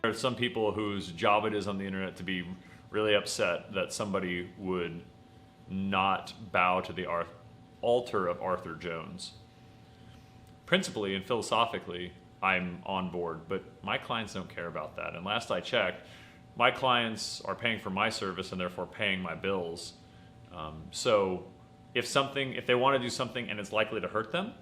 There are some people whose job it is on the internet to be really upset that somebody would not bow to the altar of Arthur Jones. Principally and philosophically, I'm on board, but my clients don't care about that. And last I checked, my clients are paying for my service and therefore paying my bills. So if they want to do something and it's likely to hurt them,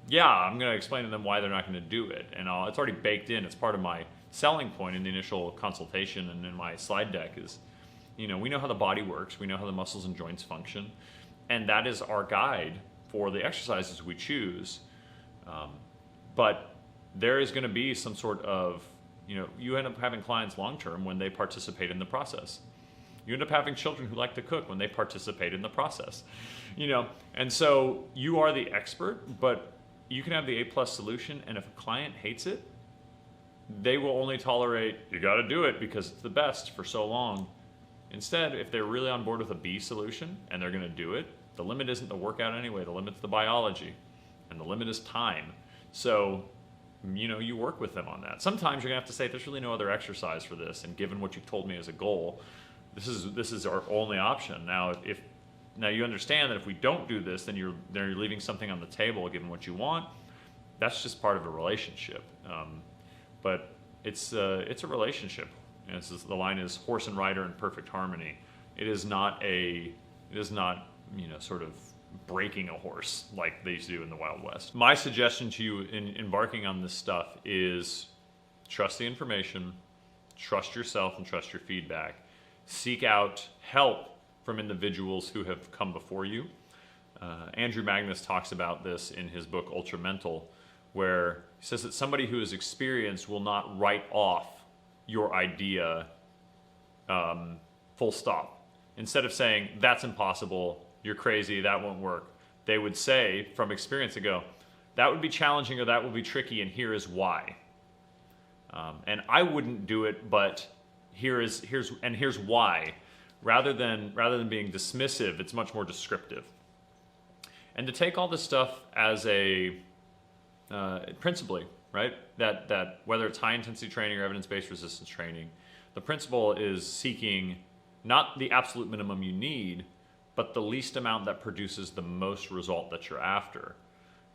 yeah, I'm going to explain to them why they're not going to do it. And it's already baked in. It's part of my selling point in the initial consultation and in my slide deck is, we know how the body works. We know how the muscles and joints function. And that is our guide for the exercises we choose. But there is going to be some sort of, you end up having clients long-term when they participate in the process. You end up having children who like to cook when they participate in the process, And so you are the expert, but you can have the A+ solution, and if a client hates it, they will only tolerate, you got to do it because it's the best for so long. Instead, if they're really on board with a B solution and they're going to do it, the limit isn't the workout anyway, the limit's the biology, and the limit is time. So, you work with them on that. Sometimes you're going to have to say, there's really no other exercise for this, and given what you've told me as a goal, this is our only option. Now you understand that if we don't do this, then you're leaving something on the table given what you want. That's just part of a relationship. But it's a relationship. And the line is horse and rider in perfect harmony. It is not sort of breaking a horse like they used to do in the Wild West. My suggestion to you in embarking on this stuff is trust the information, trust yourself, and trust your feedback. Seek out help from individuals who have come before you. Andrew Magnus talks about this in his book Ultra Mental, where he says that somebody who is experienced will not write off your idea full stop. Instead of saying, that's impossible, you're crazy, that won't work, they would say, from experience, they go, that would be challenging or that would be tricky, and here is why. And I wouldn't do it, but here's why. Rather than being dismissive, it's much more descriptive. And to take all this stuff as principally, right? That whether it's high intensity training or evidence-based resistance training, the principle is seeking not the absolute minimum you need, but the least amount that produces the most result that you're after.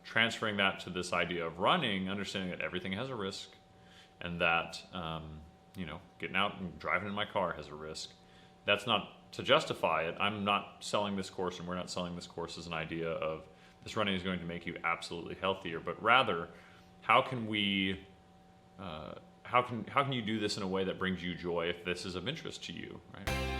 Transferring that to this idea of running, understanding that everything has a risk, and that getting out and driving in my car has a risk. That's not to justify it. I'm not selling this course, and we're not selling this course as an idea of this running is going to make you absolutely healthier, but rather, how can you do this in a way that brings you joy if this is of interest to you, right?